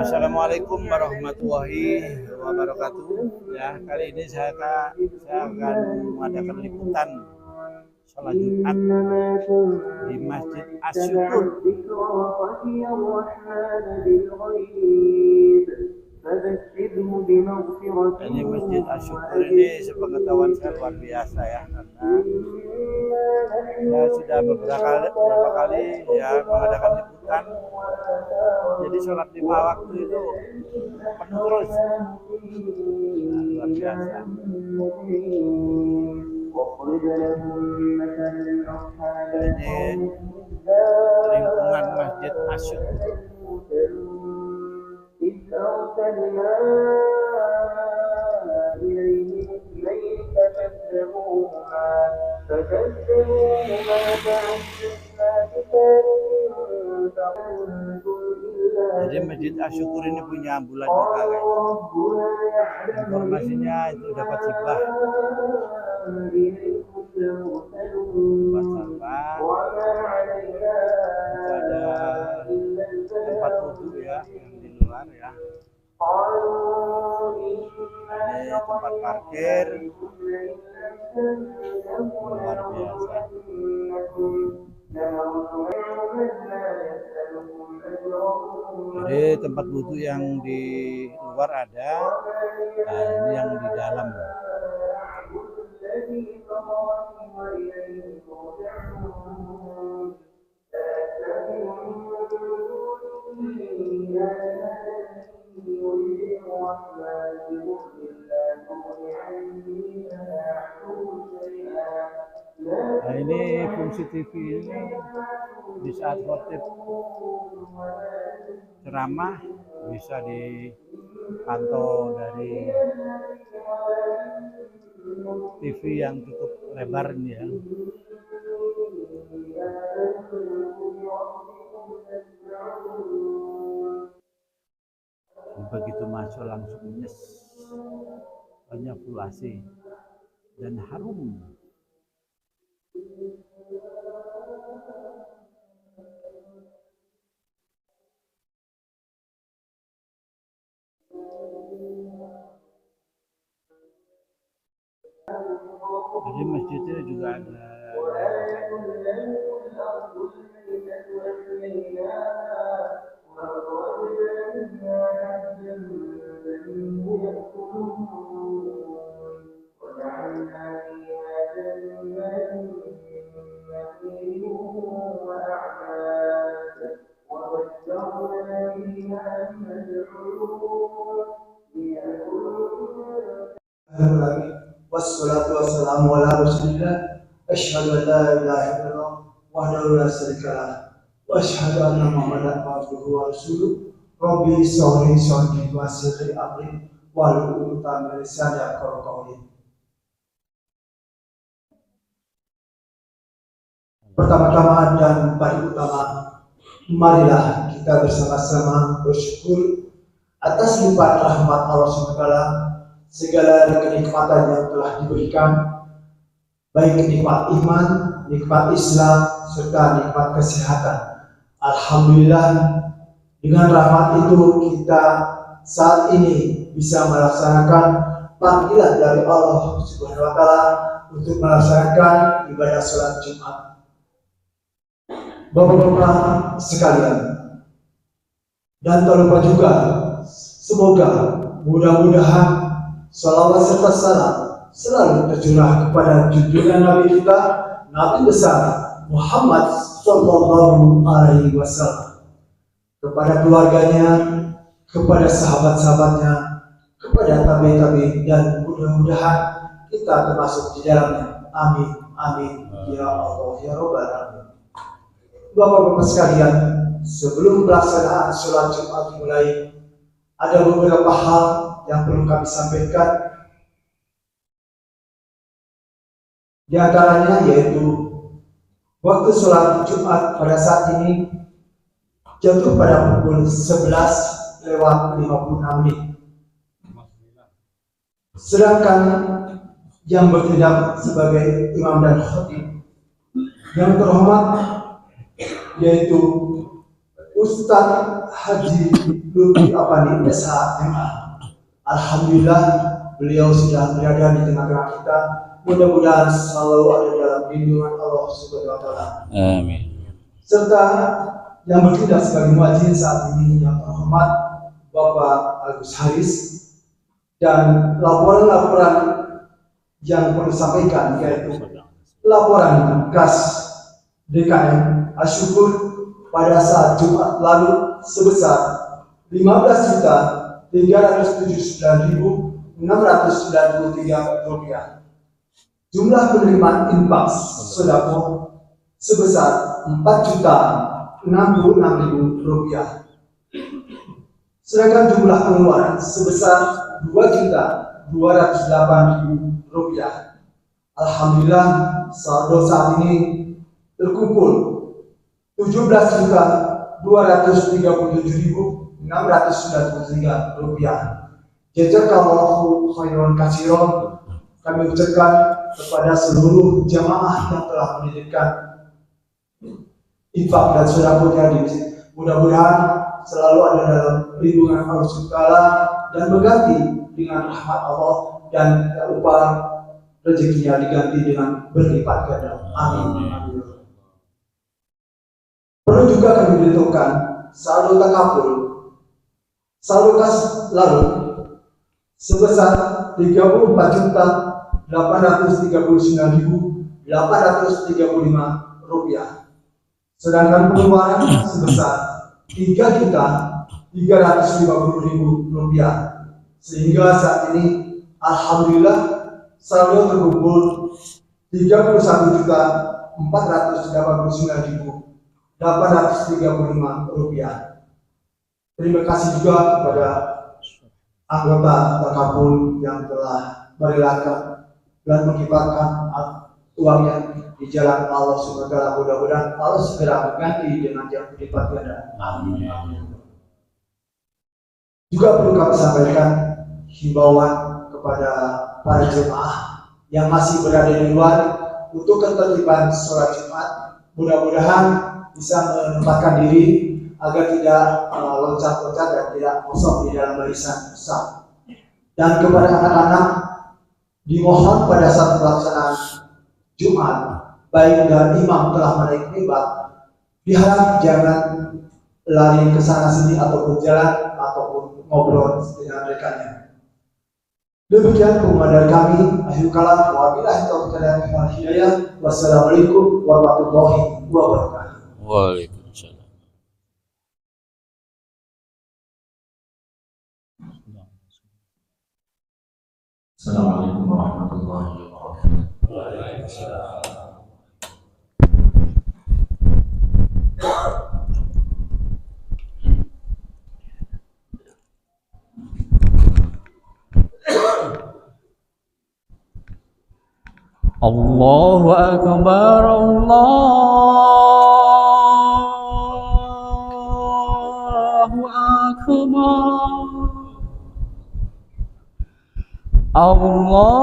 Assalamualaikum warahmatullahi wabarakatuh. Ya, kali ini saya akan mengadakan liputan sholat Jumat di Masjid Asy-Syukur. Ini Masjid Asy-Syukur ini sepengetahuan saya luar biasa ya, karena saya sudah beberapa kali ya mengadakan liputan. Jadi sholat 5 waktu itu penuh terus, luar biasa. Ini lingkungan Masjid Asy-Syukur. Jadi Masjid Asy-Syukur ini punya ambulan juga, guys. Informasinya itu dapat hibah. Tempat sampah. Itu ada tempat wudhu ya, yang di luar ya. Ini tempat parkir. Luar biasa. Jadi tempat wudhu yang di luar ada, nah ini yang di dalam. Nah ini fungsi TV ini di saat khotib ceramah bisa dipantau dari TV yang cukup lebar ini ya. Begitu masuk langsung nyes, banyak fulasi dan harum. Jadi masjidnya juga ada wassalatu wassalamu ala rasulillah asyhadu an la ilaha illallah wahdahu la syarika lah wa asyhadu anna muhammadan abduhu wa rasuluh rabbi sholli sholli wa sirri amri wa lu'utan min lisani yafqahu qawli. Pertama-tama dan paling utama, marilah kita bersama-sama bersyukur atas limpahan rahmat Allah SWT, segala kenikmatan yang telah diberikan, baik nikmat iman, nikmat Islam, serta nikmat kesehatan. Alhamdulillah, dengan rahmat itu kita saat ini bisa melaksanakan panggilan dari Allah Subhanahu wa Ta'ala untuk melaksanakan ibadah sholat Jumat. Bapak-bapak sekalian, dan tak lupa juga, semoga mudah-mudahan salawat serta salam selalu tercurah kepada junjungan Nabi kita, Nabi besar Muhammad Sallallahu Alaihi Wasallam, kepada keluarganya, kepada sahabat-sahabatnya, kepada tabi-tabi, dan mudah-mudahan kita termasuk di dalamnya. Amin, amin, ya Allah, ya Rabbal Alamin. Bapak-bapak sekalian, sebelum pelaksanaan sholat Jumat dimulai, ada beberapa hal yang perlu kami sampaikan. Di antaranya yaitu waktu sholat Jumat pada saat ini jatuh pada pukul 11:56 menit. Sedangkan yang bertindak sebagai imam dan khatib yang terhormat yaitu Ustadz Haji Lutfi Apandi SHMA. Alhamdulillah beliau sudah berada di tengah-tengah kita. Mudah-mudahan selalu ada dalam lindungan Allah Subhanahu wa taala. Amin. Serta yang bertindak sebagai muadzin saat ini yang terhormat Bapak Agus Haris, dan laporan-laporan yang perlu disampaikan yaitu laporan kas DKM Asyukur pada saat Jumat lalu sebesar 15.379.693 rupiah. Jumlah penerimaan infak sedekah sebesar 4.066.000 rupiah. Sedangkan jumlah pengeluaran sebesar 2.208.000 rupiah. Alhamdulillah saldo saat ini terkumpul 17.237.693 rupiah. Jazakallahu khairan katsiran. Kami ucapkan kepada seluruh jamaah yang telah menitipkan infak dan sedekahnya di masjid. Mudah-mudahan selalu ada dalam lindungan Allah Subhanahu dan berganti dengan rahmat Allah, dan tak lupa rezekinya diganti dengan berlipat ganda. Amin. Perlu juga kami beritahukan saldo takabul saldo kas lalu sebesar 34.839.835 rupiah. Sedangkan pengeluaran sebesar 3.350.000 rupiah. Sehingga saat ini alhamdulillah saldo terkumpul 31.489.835 rupiah. Terima kasih juga kepada anggota Takabul yang telah merelakan dan mengibarkan uangnya di jalan Allah Subhanahu wa taala. Mudah-mudahan Allah segera mengganti dengan yang berlipat ganda. Amin. Juga perlu kami sampaikan himbauan kepada para jemaah yang masih berada di luar untuk ketertiban sholat Jumat. Mudah-mudahan bisa menempatkan diri agar tidak loncat-loncat dan tidak kosong di dalam barisan saf. Dan kepada anak-anak dimohon pada saat pelaksanaan Jumat, baik dari imam telah menaik mimbar, diharap jangan lari ke sana sini ataupun jalan ataupun ngobrol dengan rekannya. Demikian pengumuman dari kami. Akhir kalam, wabillahi taufiq wal hidayah. Wassalamualaikum warahmatullahi wabarakatuh. Waalaikumsalam. Assalamualaikum warahmatullahi wabarakatuh. Waalaikumsalam. Allahu Akbar, Allahu Akbar, Allahu Akbar,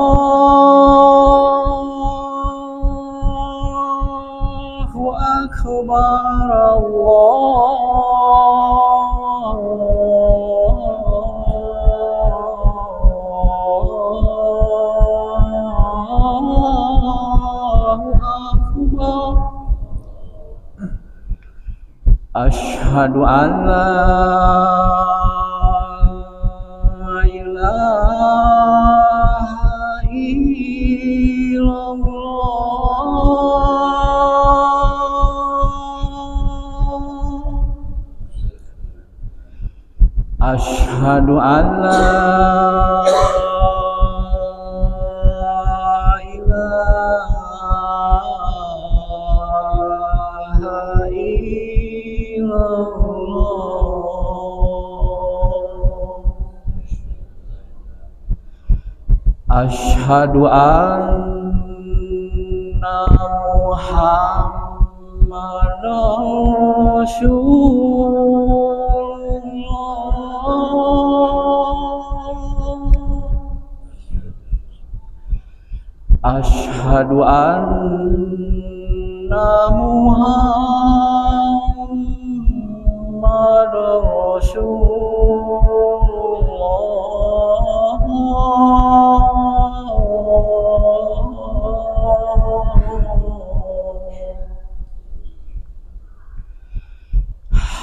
Asyhadu an la ilaha illallah. Asyhadu an la Asyhadu anna Muhammadar Rasulullah. Asyhadu anna Muhammadar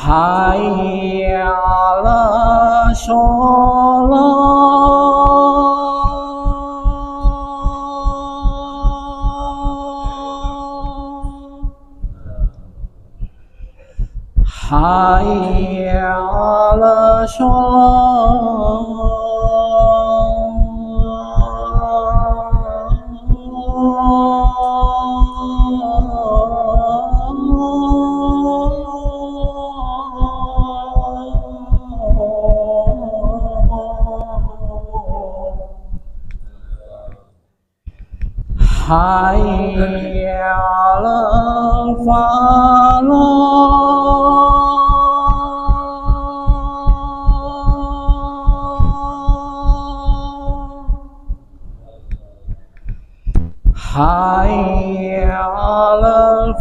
Hayya 'ala shalah. Hayya 'ala Hayya 'alal falah. Hayya 'alal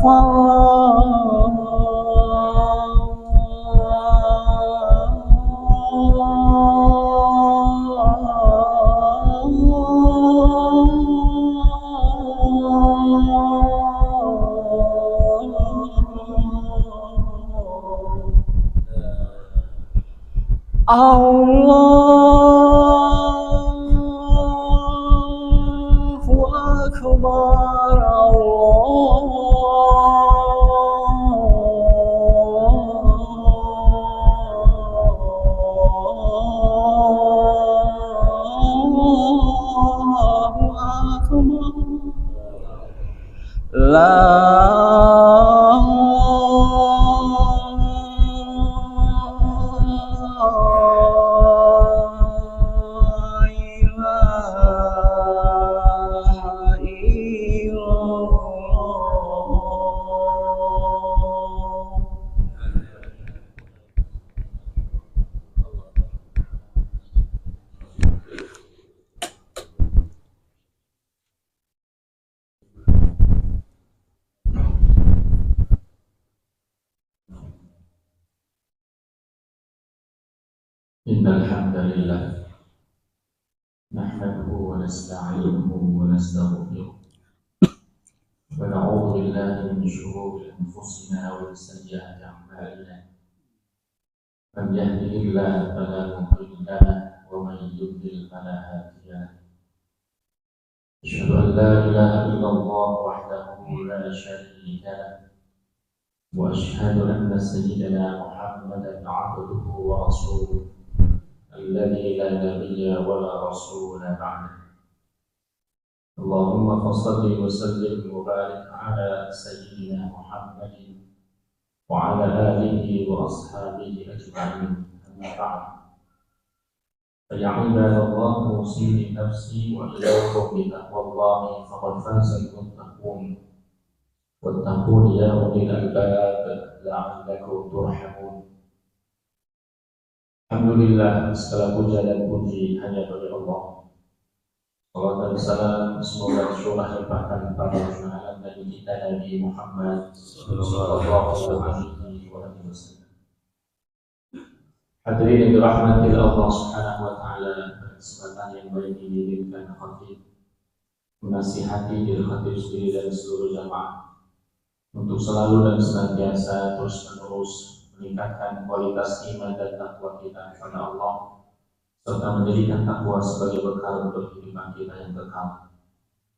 Allahu Akbar, Allahu Akbar. La ilaha illallah. Innal hamdalillah nahmaduhu wa nasta'inuhu wa nastaghfiruh wa na'udzu billahi min shururi anfusina wa min sayyiati a'malina. Man yahdihillahu fala mudilla lahu wa man yudlil fala hadiya lahu. Asyhadu an la ilaha illallah wahdahu la syarika lahu wa asyhadu anna sayyidana Muhammadan 'abduhu wa rasuluh الذي لا نبي ولا رسول بعده. اللهم صل وسلم وبارك على سيدنا محمد وعلى آله وأصحابه أجمعين. أما بعد، فيا عباد الله أوصي نفسي وإياكم بتقوى الله فقد فاز المتقون. واتقون يا أولي الألباب لعلكم ترحمون. Alhamdulillah, segala puja dan puji hanya bagi Allah. Salam dan salam semoga syurah limpahkan pada junjungan Nabi kita Nabi Muhammad sallallahu alaihi wasallam. Hadirin yang dirahmati Allah Subhanahu wa taala, kesempatan yang baik ini diberikan khatib menasihati diri khatib sendiri dan seluruh jamaah untuk selalu dan senantiasa terus menerus meningkatkan kualitas iman dan takwa kita kepada Allah, serta menjadikan takwa sebagai bekal untuk kehidupan kita yang kekal.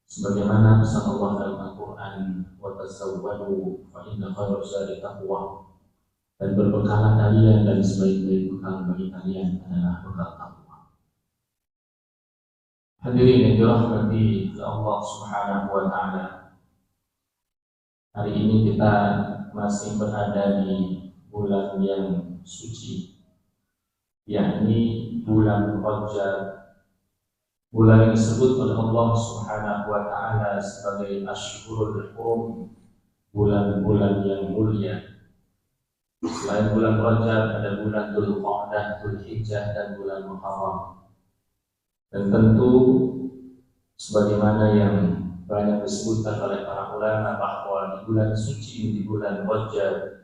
Sebagaimana pesan Allah dalam Al-Quran, wa tasawwadu fa inna khairal zadi taqwa, dan berbekalah kalian dan sebaik-baik bekal bagi kalian adalah bekal takwa. Hadirin yang dirahmati Allah Subhanahu wa taala, hari ini kita masih berada di bulan yang suci, yakni bulan Rajab. Bulan yang disebut oleh Allah Subhanahu wa taala sebagai Ashhurul Hurum, bulan-bulan yang mulia. Selain bulan Rajab, ada bulan Dzulqa'dah, Dzulhijjah, dan bulan Muharram. Dan tentu sebagaimana yang banyak disebutkan oleh para ulama bahwa di bulan suci ini, di bulan Rajab,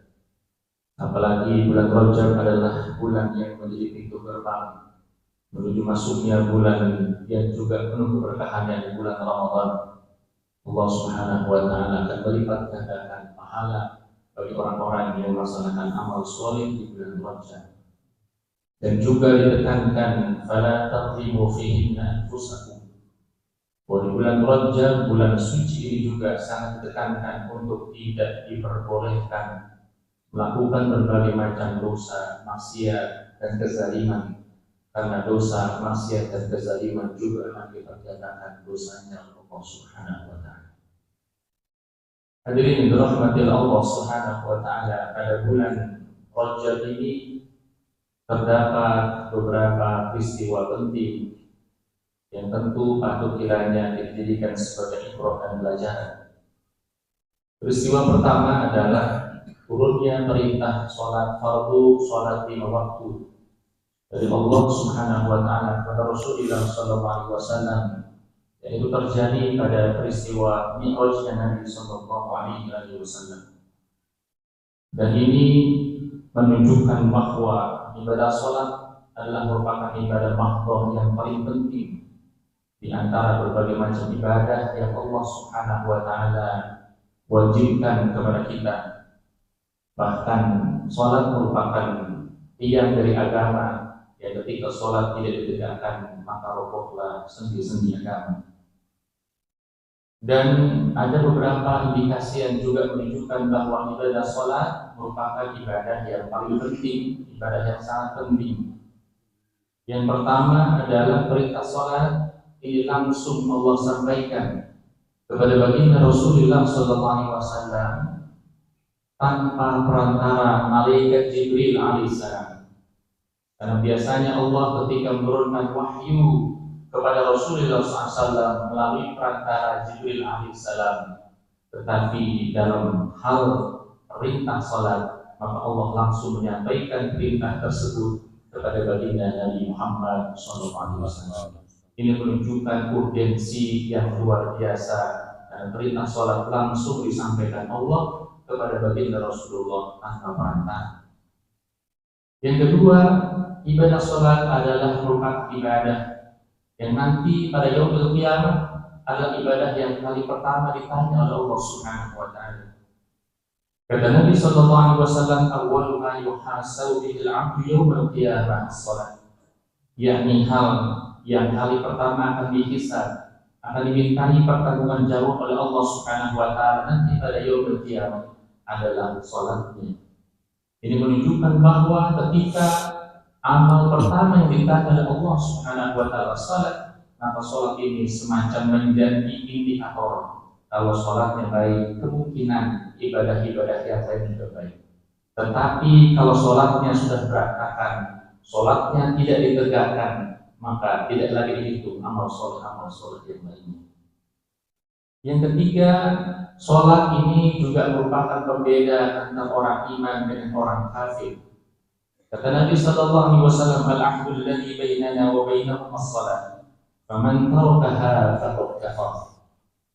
Apalagi bulan Rajab adalah bulan yang menjadi pintu gerbang menuju masuknya bulan yang juga penuh keberkahan di bulan Ramadan. Allah Subhanahu wa taala akan melipat gandakan pahala bagi orang-orang yang melaksanakan amal soleh di bulan Rajab. Dan juga ditekankan fala tadlimu fihinna anfusakum. Di bulan Rajab, bulan suci ini juga sangat ditekankan untuk tidak diperbolehkan melakukan berbagai macam dosa, maksiat, dan kezaliman. Karena dosa, maksiat, dan kezaliman juga akan diperjatakan dosanya Allah Subhanahu wa taala. Hadirin dirahmati Allah Subhanahu wa taala, pada bulan Rajab ini terdapat beberapa peristiwa penting yang tentu patut kiranya dijadikan sebagai ibrah dan pelajaran. Peristiwa pertama adalah turunnya perintah sholat fardu, sholat 5 waktu dari Allah Subhanahu wa taala kepada Rasulullah sallallahu alaihi wasallam, yaitu terjadi pada peristiwa Mi'rajnya Nabi sallallahu alaihi wasallam. Dan ini menunjukkan bahwa ibadah sholat adalah merupakan ibadah mahdhah yang paling penting di antara berbagai macam ibadah yang Allah Subhanahu wa taala wajibkan kepada kita. Bahkan sholat merupakan tiang dari agama, yang ketika sholat tidak ditegakkan maka robohlah sendi-sendi agama. Dan ada beberapa indikasi yang juga menunjukkan bahwa ibadah sholat merupakan ibadah yang paling penting, ibadah yang sangat penting. Yang pertama adalah perintah sholat ini langsung Allah sampaikan kepada baginda Rasulullah SAW tanpa perantara malaikat Jibril alaihissalam. Karena biasanya Allah ketika menurunkan wahyu kepada Rasulullah SAW melalui perantara Jibril alaihissalam, tetapi dalam hal perintah salat maka Allah langsung menyampaikan perintah tersebut kepada baginda Nabi Muhammad SAW. Ini menunjukkan urgensi yang luar biasa, dan perintah salat langsung disampaikan Allah kepada baginda Rasulullah tanpa perantara. Yang kedua, ibadah sholat adalah merupakan ibadah yang nanti pada yaumul qiyamah adalah ibadah yang kali pertama ditanya oleh Allah Subhanahu wa taala. Kata Nabi sallallahu alaihi wasallam, "Awwalu ma yuhasabu bihil 'abdu yaumul qiyamah as-shalat." Yakni hal yang kali pertama akan dihisab, akan dimintai pertanggungan jawab oleh Allah Subhanahu wa taala nanti pada yaumul qiyamah adalah sholatnya. Ini menunjukkan bahwa ketika amal pertama yang ditanya oleh Allah Subhanahu wa taala salat, maka salat ini semacam menjadi indikator kalau salatnya baik, kemungkinan ibadah-ibadah yang lain juga baik. Tetapi kalau salatnya sudah berantakan, salatnya tidak ditegakkan, maka tidak lagi dihitung amal salat yang lainnya. Yang ketiga, sholat ini juga merupakan pembeda antara orang iman dengan orang kafir. Kata Nabi sallallahu alaihi wasallam, "Al-'ahdul ladzi bainana wa bainahum as-shalah, faman tarakaha faqad kafar."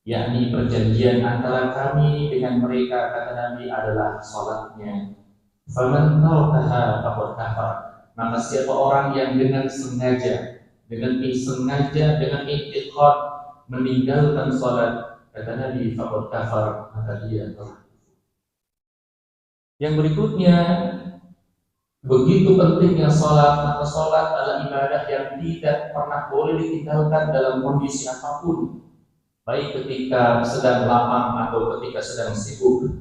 Yakni perjanjian antara kami dengan mereka, kata Nabi, adalah salatnya. Faman tarakaha faqad kafar. Maka siapa orang yang dengan sengaja, dengan i'tiqad meninggalkan salat, kata Nabi, faqad kafar, maka dia telah. Yang berikutnya, begitu pentingnya salat, maka salat adalah ibadah yang tidak pernah boleh ditinggalkan dalam kondisi apapun, baik ketika sedang lapang atau ketika sedang sibuk,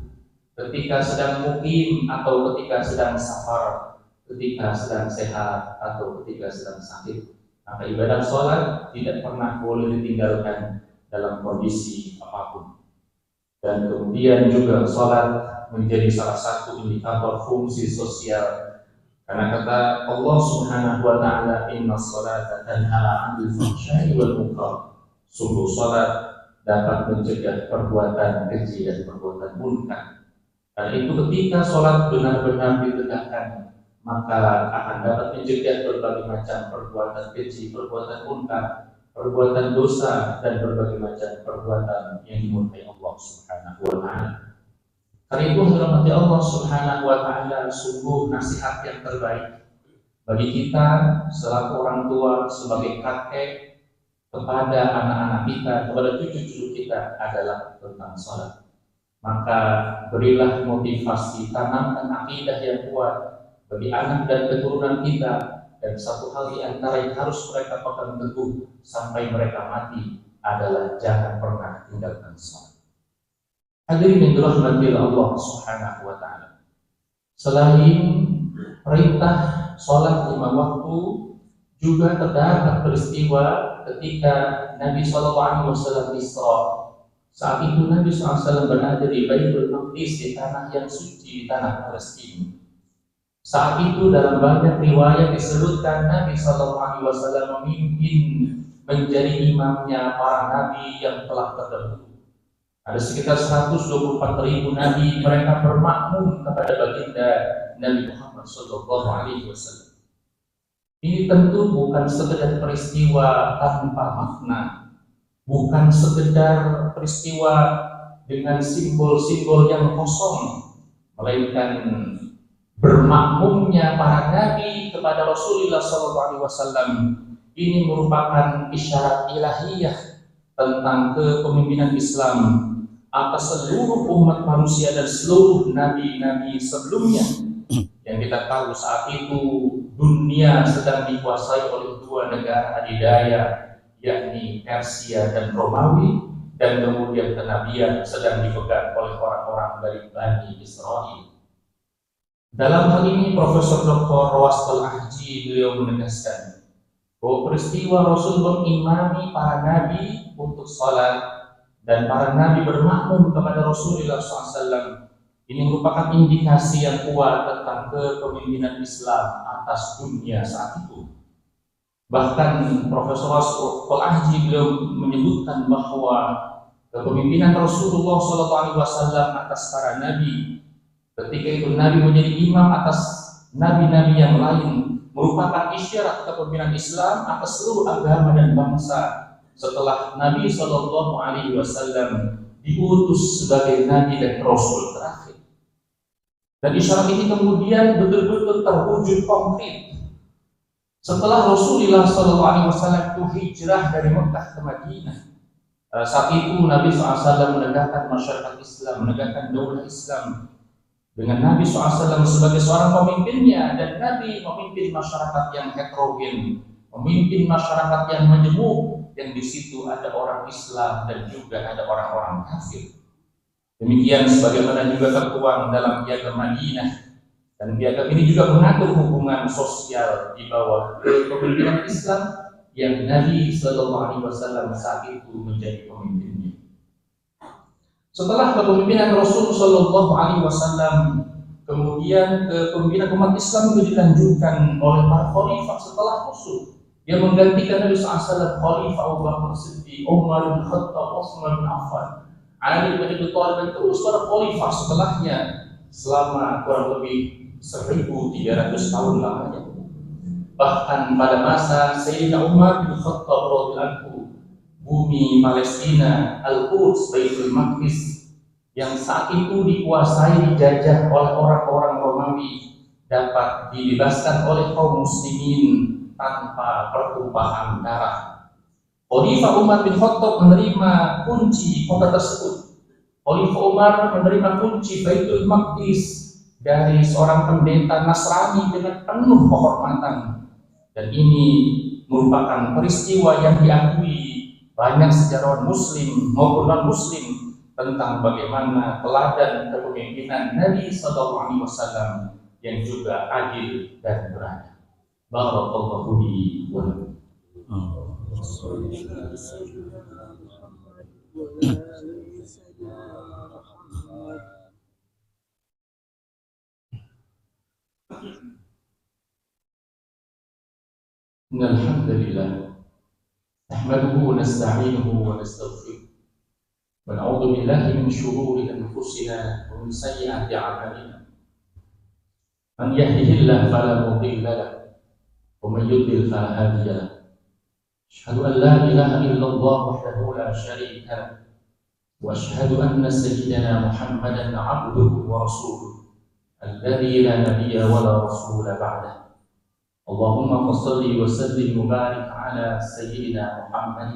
ketika sedang mukim atau ketika sedang safar, ketika sedang sehat atau ketika sedang sakit. Maka ibadah salat tidak pernah boleh ditinggalkan dalam kondisi apapun. Dan kemudian juga salat menjadi salah satu indikator fungsi sosial, karena kata Allah Subhanahu wa taala, "Inna sholata tanha 'anil fahsya'i wal munkar." Sungguh salat dapat mencegah perbuatan keji dan perbuatan munkar. Karena itu ketika salat benar-benar ditegakkan, maka akan dapat mencegah berbagai macam perbuatan keji, perbuatan munkar, perbuatan dosa, dan berbagai macam perbuatan yang dimurkai Allah Subhanahu wa taala. Karena itu dirahmati Allah Subhanahu wa taala, sungguh nasihat yang terbaik bagi kita selaku orang tua, sebagai kakek, kepada anak-anak kita, kepada cucu-cucu kita adalah tentang salat. Maka berilah motivasi, tanamkan akidah yang kuat bagi anak dan keturunan kita, dan satu hal di antara yang harus mereka pegang teguh sampai mereka mati adalah jangan pernah tinggalkan salat. Hadirin yang dirahmati Allah Subhanahu wa taala. Selain perintah salat 5 waktu, juga terdapat peristiwa ketika Nabi SAW Isra. Saat itu Nabi SAW berada di Baitul Maqdis, di tanah yang suci, di tanah Palestina. Saat itu dalam banyak riwayat disebutkan Nabi SAW memimpin, menjadi imamnya para nabi yang telah terdahulu. Ada sekitar 124.000 nabi, mereka bermakmum kepada baginda Nabi Muhammad SAW. Ini tentu bukan sekedar peristiwa tanpa makna, bukan sekedar peristiwa dengan simbol-simbol yang kosong, melainkan bermakmumnya para nabi kepada Rasulullah SAW ini merupakan isyarat ilahiyah tentang kepemimpinan Islam atas seluruh umat manusia dan seluruh nabi-nabi sebelumnya. Yang kita tahu saat itu dunia sedang dikuasai oleh 2 negara adidaya, yakni Persia dan Romawi, dan kemudian kenabian sedang dipegang oleh orang-orang dari Bani Israel. Dalam hal ini Profesor Dr. Rawastul Ahji beliau menegaskan bahwa peristiwa Rasul mengimami para nabi untuk salat dan para nabi bermakmum kepada Rasulullah SAW ini merupakan indikasi yang kuat tentang kepemimpinan Islam atas dunia saat itu. Bahkan Profesor Rawastul Ahji beliau menyebutkan bahwa kepemimpinan Rasulullah SAW atas para nabi, ketika itu Nabi menjadi imam atas nabi-nabi yang lain, merupakan isyarat kepemimpinan Islam atas seluruh agama dan bangsa setelah Nabi SAW diutus sebagai Nabi dan Rasul terakhir. Dan isyarat ini kemudian betul-betul terwujud konkret setelah Rasulullah SAW itu hijrah dari Mekah ke Madinah. Saat itu Nabi SAW menegakkan masyarakat Islam, menegakkan daulah Islam dengan Nabi SAW sebagai seorang pemimpinnya, dan Nabi memimpin masyarakat yang heterogen, memimpin masyarakat yang majemuk, yang di situ ada orang Islam dan juga ada orang-orang kafir. Demikian sebagaimana juga tertuang dalam Piagam Madinah, dan piagam ini juga mengatur hubungan sosial di bawah kepemimpinan Islam yang Nabi SAW saat itu menjadi pemimpinnya. Setelah kepemimpinan Rasul SAW, kemudian kepemimpinan umat Islam itu dilanjutkan oleh para khalifah setelah Rasul. Dia menggantikan Nabi SAW, Khalifah Abu Bakar Siddiq, Umar bin Khattab, Utsman bin Affan, Ali bin Abi Thalib, dan terus para khalifah setelahnya selama kurang lebih 1.300 tahun lamanya. Bahkan pada masa Sayyidina Umar bin Khattab radhiyallahu anhu, bumi Palestina, Al-Quds, Baitul Maqdis yang saat itu dikuasai, dijajah oleh orang-orang Romawi, dapat dibebaskan oleh kaum muslimin tanpa pertumpahan darah. Khalifah Umar bin Khattab menerima kunci kota tersebut. Khalifah Umar menerima kunci Baitul Maqdis dari seorang pendeta Nasrani dengan penuh kehormatan. Dan ini merupakan peristiwa yang diakui banyak sejarawan Muslim maupun non-Muslim tentang bagaimana teladan kepemimpinan Nabi SAW yang juga adil dan beradab. Barakallahu li wa lakum. Alhamdulillah, nahmaduhu wa nasta'inuhu wa nastaghfiruh wa na'udzu billahi min shururi anfusina wa min sayyi'ati a'malina. Man yahdihillahu fala mudilla lahu wa man yudlil fala hadiya lahu. Asyhadu an la ilaha illallah wahdahu la syarika lahu وأشهد أن سيدنا محمدا عبده ورسوله الذي لا نبي ولا رسول بعده. اللهم صل وسلم وبارك على سيدنا محمد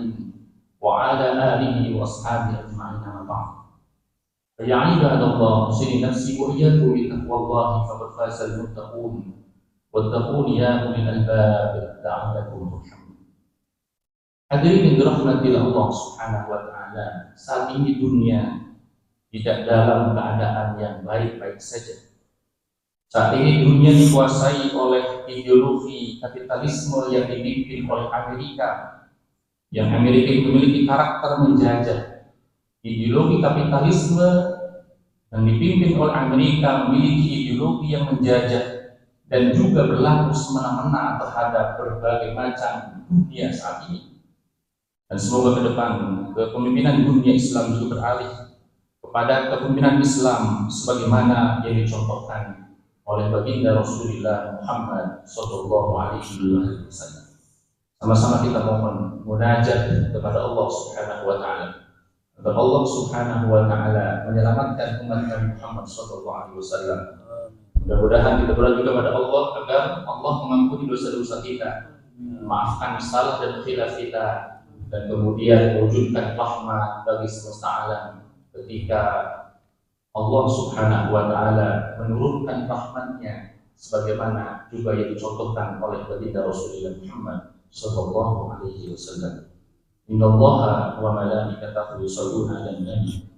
وعلى آله وأصحابه أجمعين أما بعد. فيا عباد الله، أوصي نفسي وإياكم بتقوى الله فقد فاز المتقون واتقون يا أولي الألباب لعلكم ترحمون. Hadirin yang dirahmati Allah Subhanahu wa taala, saat ini dunia tidak dalam keadaan yang baik-baik saja. Saat ini dunia dikuasai oleh ideologi kapitalisme yang dipimpin oleh Amerika, yang Amerika itu memiliki karakter menjajah. Ideologi kapitalisme yang dipimpin oleh Amerika memiliki ideologi yang menjajah dan juga berlaku semena-mena terhadap berbagai macam dunia saat ini. Dan semoga ke depan kepemimpinan dunia Islam juga beralih kepada kepemimpinan Islam sebagaimana yang dicontohkan oleh baginda Rasulullah Muhammad Sallallahu Alaihi Wasallam. Sama-sama kita mohon munajat kepada Allah Subhanahu Wa Taala agar Allah Subhanahu Wa Taala menyelamatkan umat Nabi Muhammad Sallallahu Alaihi Wasallam. Mudah-mudahan kita berdoa juga pada Allah agar Allah mengampuni dosa-dosa kita, memaafkan salah dan khilaf kita, dan kemudian mewujudkan rahmat bagi semesta alam ketika Allah Subhanahu wa taala menurunkan rahmatnya sebagaimana juga yang dicontohkan oleh baginda Rasulullah Muhammad sallallahu alaihi wasallam. Innallaha wa malaikatahu yusholluna 'alan nabi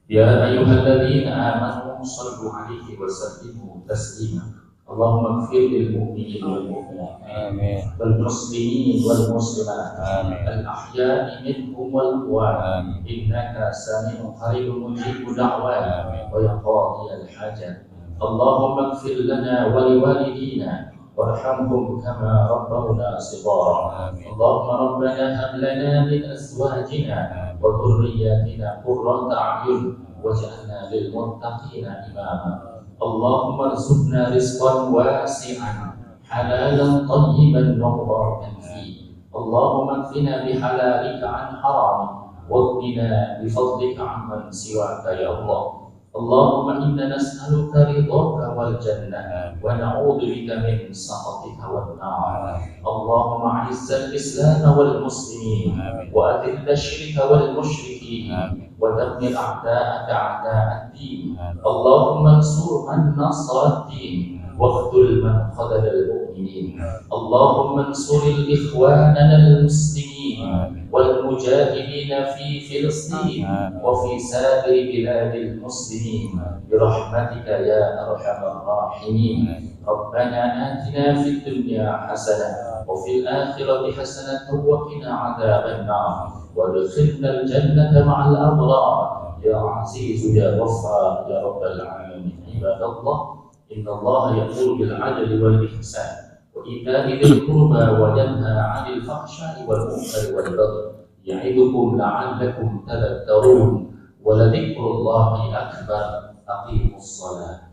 ya ayyuhalladzina amanu shallu 'alaihi wa sallimu taslima. Allahumma ighfir lil mu'minin wal mu'minat wal muslimin wal muslimat al ahya'i minhum wal amwat innaka sami'un qaribun mujibud da'wat wa ya qadiyal hajat. Allahumma ighfir lana wa liwalidina warhamhum kama rabbawna shighara. Allahumma rabbana hab lana min azwajina wa dhurriyyatina qurrata a'yun waj'alna lil muttaqina imama. Allahumma arzuqna rizqan wasi'an halalan tayyiban mubarakan fi. Allahumma kfina bihalalika an haramik waqina bifadlika amman siwaka ya Allah. Allahumma inna nas'aluka ridhaka wal jannah wa na'udzu bika min sakhatika wan nar. Allahumma a'izzal islam wal muslimin wa adhill asyirka wal musyrikin ودمر أعداءك أعداء الدين. اللهم انصر من نصر الدين واخذل من خذل المؤمنين. اللهم انصر إخواننا المسلمين والمجاهدين في فلسطين وفي سائر بلاد المسلمين برحمتك يا أرحم الراحمين. ربنا آتنا في الدنيا حسنة وفي الآخرة حسنة وقنا عذاب النار وادخلنا الجنة مع الأبرار يا عزيز يا غفار يا رب العالمين. عباد الله، إن الله يأمر بالعدل والإحسان وإيتاء ذي القربى وينهى عن الفحشاء والمنكر والبغي يعظكم لعلكم تذكرون ولذكر الله أكبر. أقيموا الصلاة.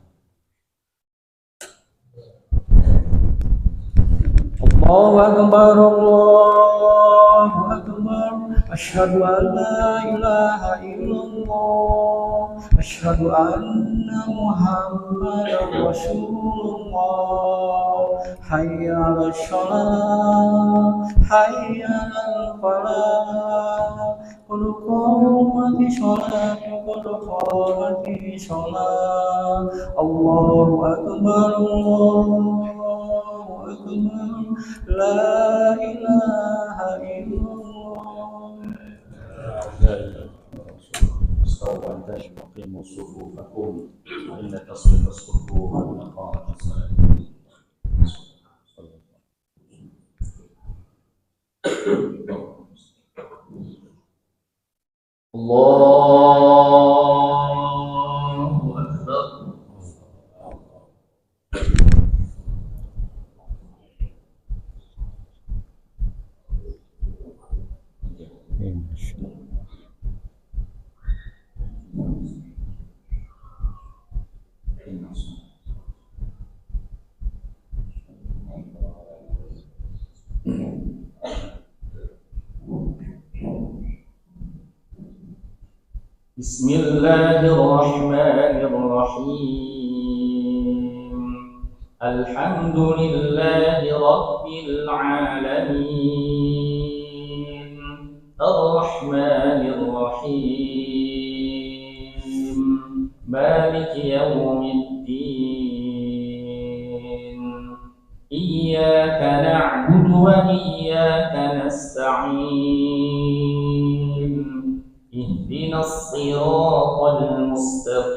الله أكبر الله أكبر أشهد أن لا إله إلا الله أشهد أن محمدا رسول الله. حي على الصلاة حي على الفلاح قد قامت الصلاة قد قامت الصلاة. الله أكبر الله أكبر لا إله إلا الله. استووا وأقيموا صفوفكم فإن تصرف الصفوف من إقامة الصلاة. الله أكبر. بسم الله الرحمن الرحيم الحمد لله رب العالمين الرحمن الرحيم مالك يوم الدين إياك نعبد وإياك نستعين اهدنا الصراط المستقيم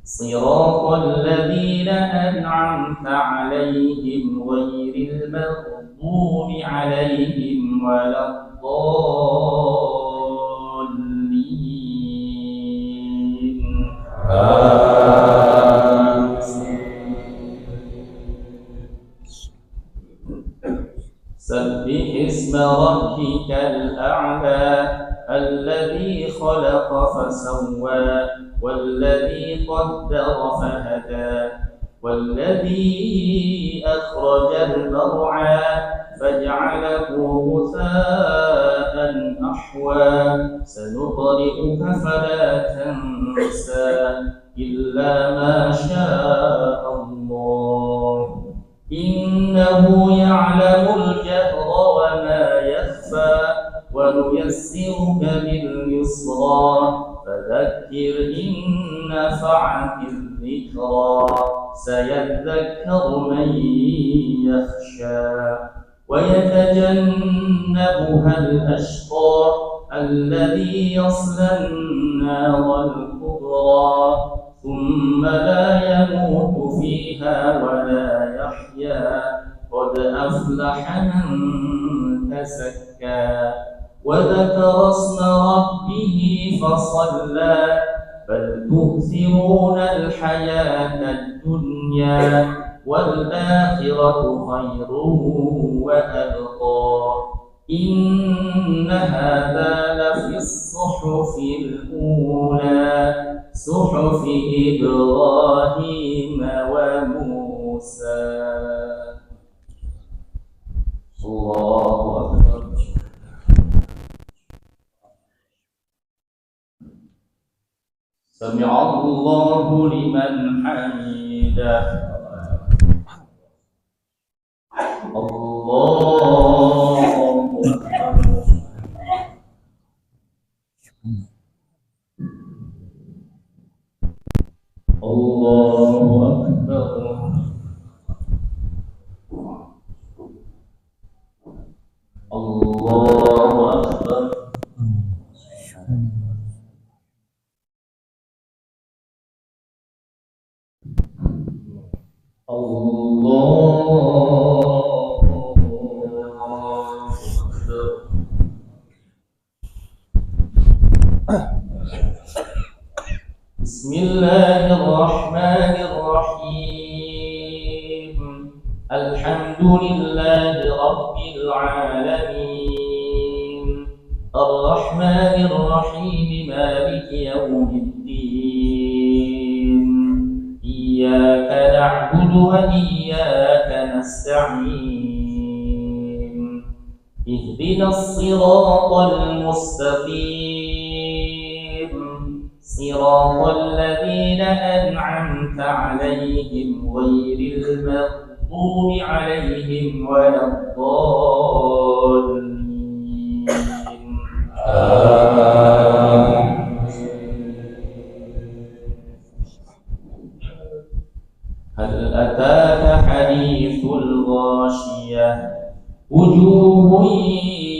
صراط الذين أنعمت عليهم غير المغضوب عليهم ولا الضالين سبح اسم ربك الأعلى الذي خلق فسوى والذي قدر فهدى والذي أخرج المرعى فجعله غثاء أحوى سنقرئك فلا تنسى إلا ما شاء الله إنه يعلم الجهر وما يخفى ونيسرك باليسرى فذكر إن نفعت الذكرى سيذكر من يخشى ويتجنبها الأشقى الذي يصلى النار الكبرى ثم لا يموت فيها ولا يحيا قد أفلح من تزكى وذكر اسم ربه فصلى بل تؤثرون الحياة الدنيا والآخرة خير وأبقى إن هذا لفي الصحف الأولى صحف إبراهيم وموسى. الله أكبر. سمع الله لمن حمده. الله الله أكبر. الله أكبر. بسم الله الرحمن الرحيم الحمد لله رب العالمين الرحمن الرحيم مالك يوم الدين إياك نعبد وإياك نستعين اهدنا الصراط المستقيم صراط الذين أنعمت عليهم غير المغضوب عليهم ولا الضالين هل أتاك حديث الغاشية وجوه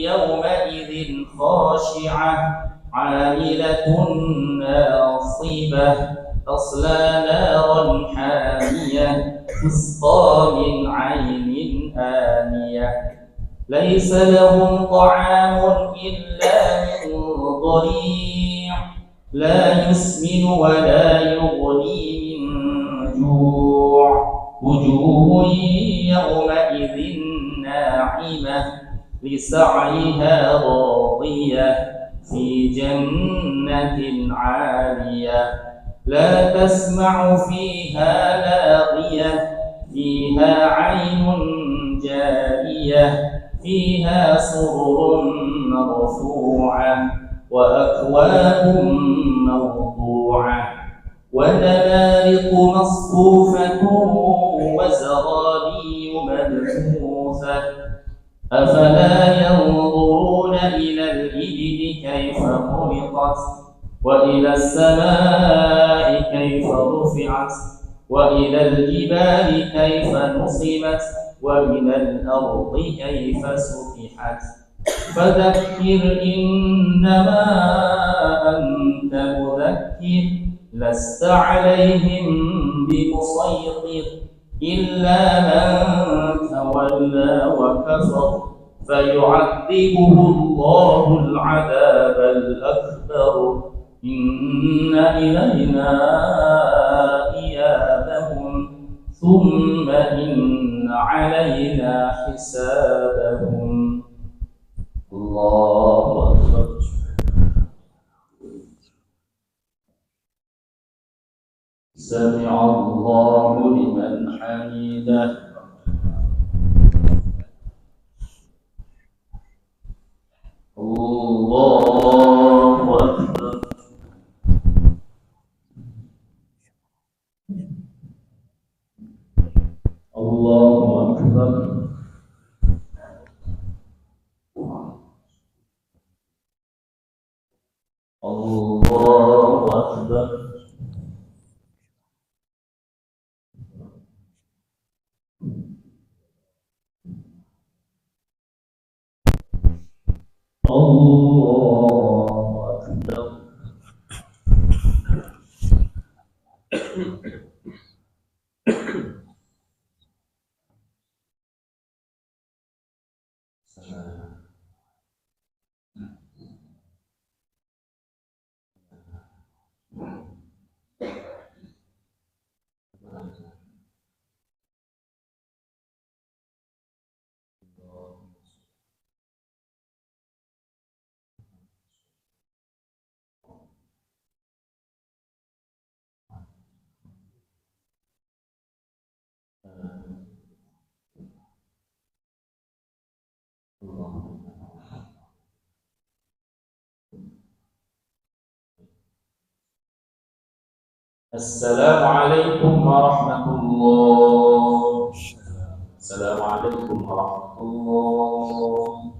يومئذ خاشعة عاملة ناصبة تصلى نارا حامية تسقى من عين آنية ليس لهم طعام إلا من ضريع لا يسمن ولا يغني من جوع وجوه يومئذ ناعمة لسعيها راضية في جنة عالية لا تسمع فيها لاغية فيها عين جارية فيها سرر مرفوعة وأكواب موضوعة ونمارق مصفوفة وزرابي مبثوثة أفلا ينظرون إلى الإبل كيف خلقت وإلى السماء كيف رفعت وإلى الجبال كيف نصبت وإلى الأرض كيف سطحت فذكر إنما أنت مذكر لست عليهم بمسيطر إلا من تولى وكفر فيعذبه الله العذاب الأكبر إن إلينا إيابهم ثم إن علينا حسابهم. الله أكبر. سمع الله لمن حمده. الله أكبر. الله أكبر. الله أكبر. الله أكبر. السلام عليكم ورحمة الله. السلام عليكم ورحمة الله.